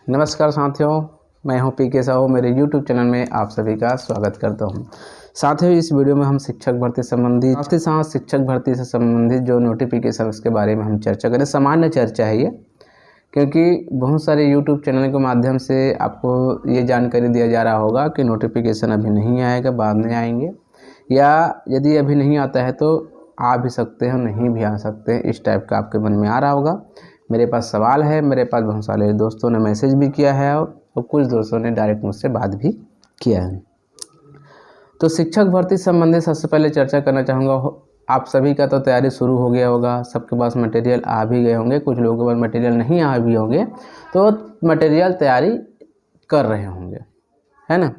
नमस्कार साथियों, मैं हूं पीके साहू। मेरे YouTube चैनल में आप सभी का स्वागत करता हूं। साथियों, इस वीडियो में हम शिक्षक भर्ती संबंधी साथ ही साथ शिक्षक भर्ती से संबंधित जो नोटिफिकेशन उसके बारे में हम चर्चा करें। सामान्य चर्चा है ये, क्योंकि बहुत सारे YouTube चैनल के माध्यम से आपको ये जानकारी दिया जा रहा होगा कि नोटिफिकेशन अभी नहीं आएगा, बाद में आएंगे, या यदि अभी नहीं आता है तो आ भी सकते हैं, नहीं भी आ सकते हैं। इस टाइप का आपके मन में आ रहा होगा। मेरे पास सवाल है, मेरे पास बहुत सारे दोस्तों ने मैसेज भी किया है और कुछ दोस्तों ने डायरेक्ट मुझसे बात भी किया है। तो शिक्षक भर्ती संबंधी सबसे पहले चर्चा करना चाहूँगा। आप सभी का तो तैयारी शुरू हो गया होगा, सबके पास मटेरियल आ भी गए होंगे, कुछ लोगों के पास मटेरियल नहीं आ भी होंगे तो मटेरियल तैयारी कर रहे होंगे, है ना।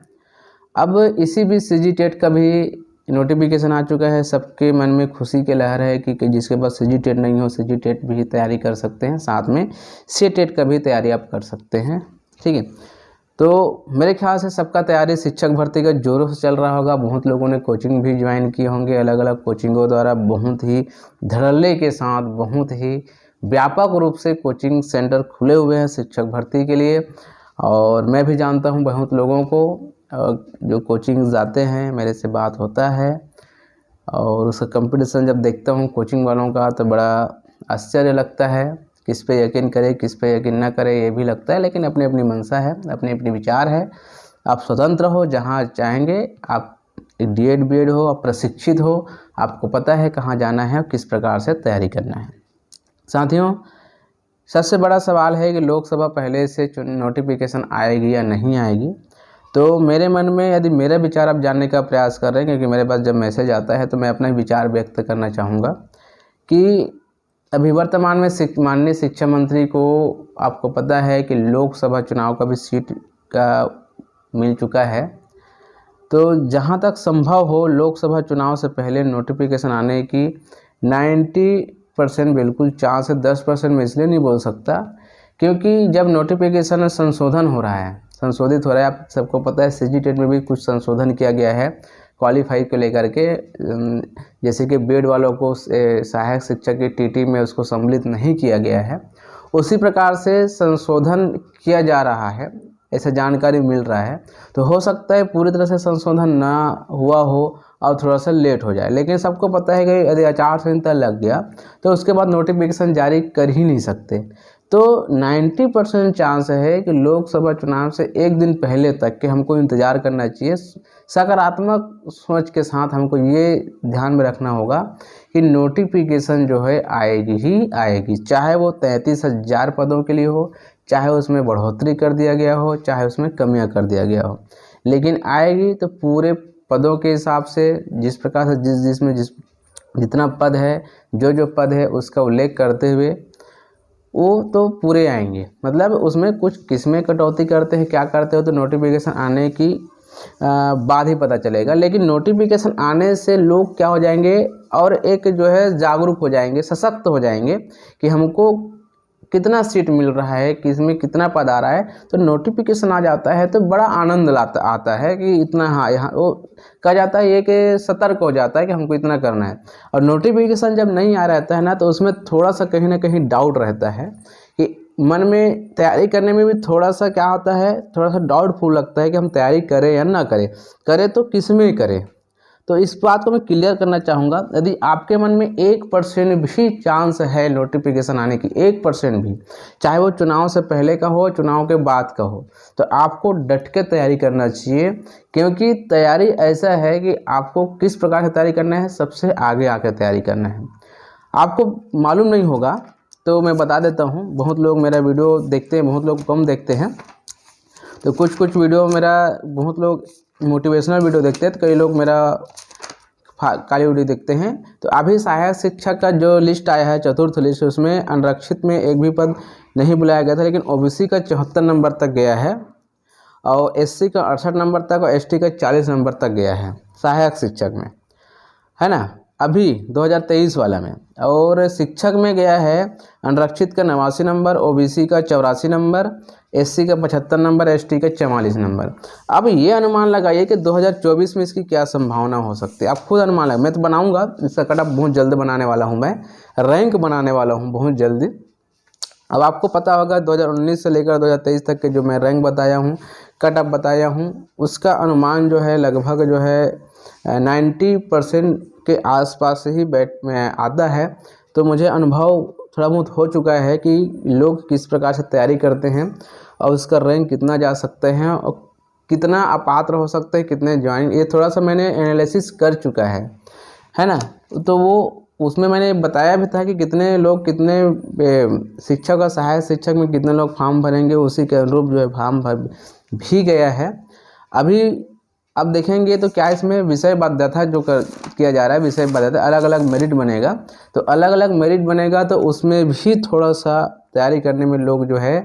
अब इसी बीच सीजी टेट का भी नोटिफिकेशन आ चुका है। सबके मन में खुशी की लहर है कि जिसके पास सीजी टेट नहीं हो, सीजी टेट भी तैयारी कर सकते हैं, साथ में सी टेट का भी तैयारी आप कर सकते हैं, ठीक है। तो मेरे ख्याल से सबका तैयारी शिक्षक भर्ती का जोरों से चल रहा होगा। बहुत लोगों ने कोचिंग भी ज्वाइन किए होंगे, अलग अलग कोचिंगों द्वारा बहुत ही धड़ल्ले के साथ, बहुत ही व्यापक रूप से कोचिंग सेंटर खुले हुए हैं शिक्षक भर्ती के लिए। और मैं भी जानता हूँ बहुत लोगों को जो कोचिंग जाते हैं, मेरे से बात होता है और उसका कंपटीशन जब देखता हूँ कोचिंग वालों का तो बड़ा आश्चर्य लगता है। किस पे यकीन करे, किस पे यकीन ना करे, ये भी लगता है। लेकिन अपनी अपनी मंशा है, अपनी अपनी विचार है। आप स्वतंत्र हो, जहाँ चाहेंगे आप डीएड बीएड हो, आप प्रशिक्षित हो, आपको पता है कहाँ जाना है और किस प्रकार से तैयारी करना है। साथियों, सबसे बड़ा सवाल है कि लोकसभा पहले से नोटिफिकेशन आएगी या नहीं आएगी। तो मेरे मन में, यदि मेरा विचार आप जानने का प्रयास कर रहे हैं, क्योंकि मेरे पास जब मैसेज आता है तो मैं अपना विचार व्यक्त करना चाहूँगा कि अभी वर्तमान में माननीय शिक्षा मंत्री को आपको पता है कि लोकसभा चुनाव का भी सीट का मिल चुका है। तो जहाँ तक संभव हो लोकसभा चुनाव से पहले नोटिफिकेशन आने की 90% बिल्कुल चांस है। 10% मैं इसलिए नहीं बोल सकता क्योंकि जब नोटिफिकेशन संशोधन हो रहा है, संशोधित हो रहा है, आप सबको पता है सीजी टेट में भी कुछ संशोधन किया गया है क्वालिफाई को लेकर के। जैसे कि बीएड वालों को सहायक शिक्षक की टीटी में उसको सम्मिलित नहीं किया गया है, उसी प्रकार से संशोधन किया जा रहा है, ऐसा जानकारी मिल रहा है। तो हो सकता है पूरी तरह से संशोधन ना हुआ हो और थोड़ा सा लेट हो जाए। लेकिन सबको पता है कि यदि आचार संहिता लग गया तो उसके बाद नोटिफिकेशन जारी कर ही नहीं सकते। तो 90% चांस है कि लोकसभा चुनाव से एक दिन पहले तक के हमको इंतज़ार करना चाहिए। सकारात्मक सोच के साथ हमको ये ध्यान में रखना होगा कि नोटिफिकेशन जो है आएगी ही आएगी, चाहे वो 33,000 पदों के लिए हो, चाहे उसमें बढ़ोतरी कर दिया गया हो, चाहे उसमें कमियां कर दिया गया हो, लेकिन आएगी। तो पूरे पदों के हिसाब से, जिस प्रकार से जितना पद है, जो पद है उसका उल्लेख करते हुए वो तो पूरे आएंगे। मतलब उसमें कुछ किस्में कटौती करते हैं, क्या करते हो तो नोटिफिकेशन आने की बाद ही पता चलेगा। लेकिन नोटिफिकेशन आने से लोग क्या हो जाएंगे और एक जो है जागरूक हो जाएंगे, सशक्त हो जाएंगे कि हमको कितना सीट मिल रहा है, किसमें कितना पद आ रहा है। तो नोटिफिकेशन आ जाता है तो बड़ा आनंद आता है कि इतना, हाँ यहाँ वो कहा जाता है ये कि सतर्क हो जाता है कि हमको इतना करना है। और नोटिफिकेशन जब नहीं आ रहता है ना तो उसमें थोड़ा सा कहीं ना कहीं डाउट रहता है कि मन में तैयारी करने में भी थोड़ा सा क्या होता है, थोड़ा सा डाउटफुल लगता है कि हम तैयारी करें या ना करें, करें तो किस में करें। तो इस बात को मैं क्लियर करना चाहूँगा। यदि आपके मन में 1% भी चांस है नोटिफिकेशन आने की, 1% भी, चाहे वो चुनाव से पहले का हो, चुनाव के बाद का हो, तो आपको डट के तैयारी करना चाहिए। क्योंकि तैयारी ऐसा है कि आपको किस प्रकार से तैयारी करना है, सबसे आगे आकर तैयारी करना है। आपको मालूम नहीं होगा तो मैं बता देता हूँ। बहुत लोग मेरा वीडियो देखते हैं, बहुत लोग कम देखते हैं। तो कुछ वीडियो मेरा, बहुत लोग मोटिवेशनल वीडियो देखते हैं, तो कई लोग मेरा काली वीडियो देखते हैं। तो अभी सहायक शिक्षक का जो लिस्ट आया है, चतुर्थ लिस्ट, उसमें अनरक्षित में एक भी पद नहीं बुलाया गया था, लेकिन ओबीसी का 74 नंबर तक गया है और एससी का 68 नंबर तक और एसटी का 40 नंबर तक गया है सहायक शिक्षक में, है ना, अभी 2023 वाला में। और शिक्षक में गया है अनरक्षित का 89 नंबर, ओबीसी का 84 नंबर, एससी का 75 नंबर, एसटी का 44 नंबर। अब ये अनुमान लगाइए कि 2024 में इसकी क्या संभावना हो सकती है। आप खुद अनुमान लगाइए, मैं तो बनाऊंगा, इसका कट ऑफ बहुत जल्द बनाने वाला हूँ, मैं रैंक बनाने वाला हूँ बहुत जल्दी। अब आपको पता होगा 2019 से लेकर 2023 तक के जो मैं रैंक बताया हूँ, कट ऑफ बताया हूँ, उसका अनुमान जो है लगभग जो है 90% के आसपास ही बैठ में आता है। तो मुझे अनुभव थोड़ा बहुत हो चुका है कि लोग किस प्रकार से तैयारी करते हैं और उसका रैंक कितना जा सकते हैं और कितना अपात्र हो सकते हैं, कितने ज्वाइन, ये थोड़ा सा मैंने एनालिसिस कर चुका है ना। तो वो उसमें मैंने बताया भी था कि कितने लोग, कितने शिक्षक और सहायक शिक्षक में कितने लोग फॉर्म भरेंगे, उसी के अनुरूप जो है फॉर्म भर भी गया है। अभी अब देखेंगे तो क्या इसमें विषय बाध्यता जो किया जा रहा है, विषय बाध्यता अलग अलग मेरिट बनेगा, तो अलग अलग मेरिट बनेगा तो उसमें भी थोड़ा सा तैयारी करने में लोग जो है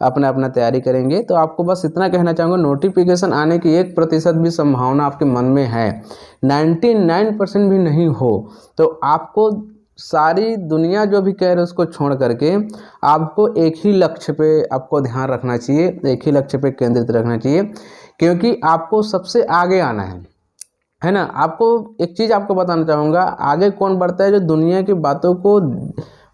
अपना अपना तैयारी करेंगे। तो आपको बस इतना कहना चाहूँगा, नोटिफिकेशन आने की 1% भी संभावना आपके मन में है, 99% भी नहीं हो, तो आपको सारी दुनिया जो भी कह रहे उसको छोड़ करके आपको एक ही लक्ष्य पे आपको ध्यान रखना चाहिए, एक ही लक्ष्य पे केंद्रित रखना चाहिए, क्योंकि आपको सबसे आगे आना है ना। आपको एक चीज़ आपको बताना चाहूँगा, आगे कौन बढ़ता है, जो दुनिया की बातों को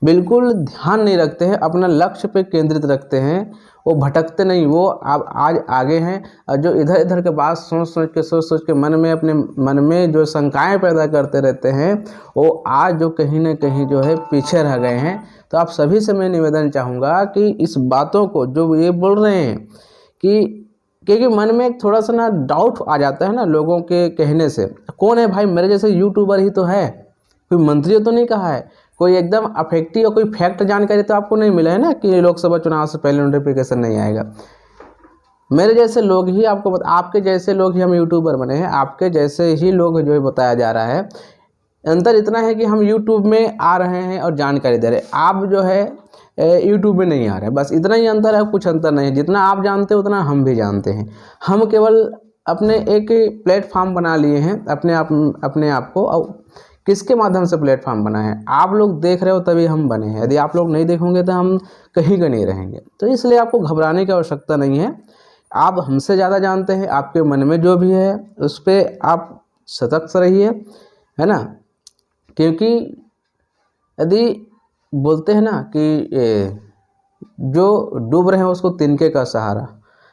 बिल्कुल ध्यान नहीं रखते हैं, अपना लक्ष्य पे केंद्रित रखते हैं, वो भटकते नहीं, वो आप आज आगे हैं। और जो इधर इधर के बात सोच सोच के मन में, अपने मन में जो शंकाएं पैदा करते रहते हैं, वो आज जो कहीं ना कहीं जो है पीछे रह गए हैं। तो आप सभी से मैं निवेदन चाहूँगा कि इस बातों को जो ये बोल रहे हैं कि, क्योंकि मन में थोड़ा सा ना डाउट आ जाता है ना लोगों के कहने से, कौन है भाई, मेरे जैसे यूट्यूबर ही तो है, कोई मंत्री तो नहीं कहा है, कोई एकदम अफेक्टिव और कोई फैक्ट जानकारी तो आपको नहीं मिला है ना कि लोकसभा चुनाव से पहले नोटिफिकेशन नहीं आएगा। मेरे जैसे लोग ही आपको आपके जैसे लोग ही हम यूट्यूबर बने हैं, आपके जैसे ही लोग जो है बताया जा रहा है। अंतर इतना है कि हम यूट्यूब में आ रहे हैं और जानकारी दे रहे हैं, आप जो है यूट्यूब में नहीं आ रहे हैं, बस इतना ही अंतर है, कुछ अंतर नहीं है। जितना आप जानते हैं उतना हम भी जानते हैं। हम केवल अपने एक प्लेटफॉर्म बना लिए हैं अपने आप को, और किसके माध्यम से प्लेटफॉर्म बना है, आप लोग देख रहे हो तभी हम बने हैं, यदि आप लोग नहीं देखोगे तो हम कहीं का नहीं रहेंगे। तो इसलिए आपको घबराने की आवश्यकता नहीं है, आप हमसे ज़्यादा जानते हैं, आपके मन में जो भी है उस पर आप सतर्क रहिए, है ना। क्योंकि यदि बोलते हैं ना कि जो डूब रहे हैं उसको तिनके का सहारा,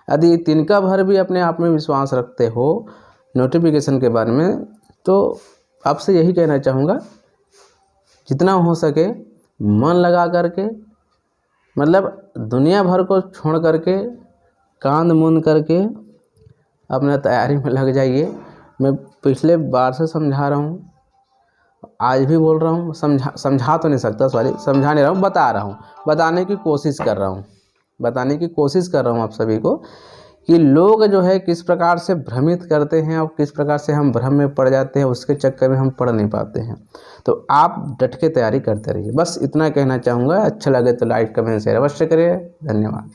यदि तिनका भर भी अपने आप में विश्वास रखते हो नोटिफिकेशन के बारे में, तो आपसे यही कहना चाहूँगा, जितना हो सके मन लगा करके, मतलब दुनिया भर को छोड़ करके, कांध मूंद करके अपना तैयारी में लग जाइए। मैं पिछले बार से समझा रहा हूँ, आज भी बोल रहा हूँ, समझा तो नहीं सकता, सॉरी समझा नहीं रहा हूँ, बता रहा हूँ, बताने की कोशिश कर रहा हूँ आप सभी को, कि लोग जो है किस प्रकार से भ्रमित करते हैं और किस प्रकार से हम भ्रम में पड़ जाते हैं, उसके चक्कर में हम पढ़ नहीं पाते हैं। तो आप डट के तैयारी करते रहिए, बस इतना कहना चाहूँगा। अच्छा लगे तो लाइक कमेंट शेयर अवश्य करिए। धन्यवाद।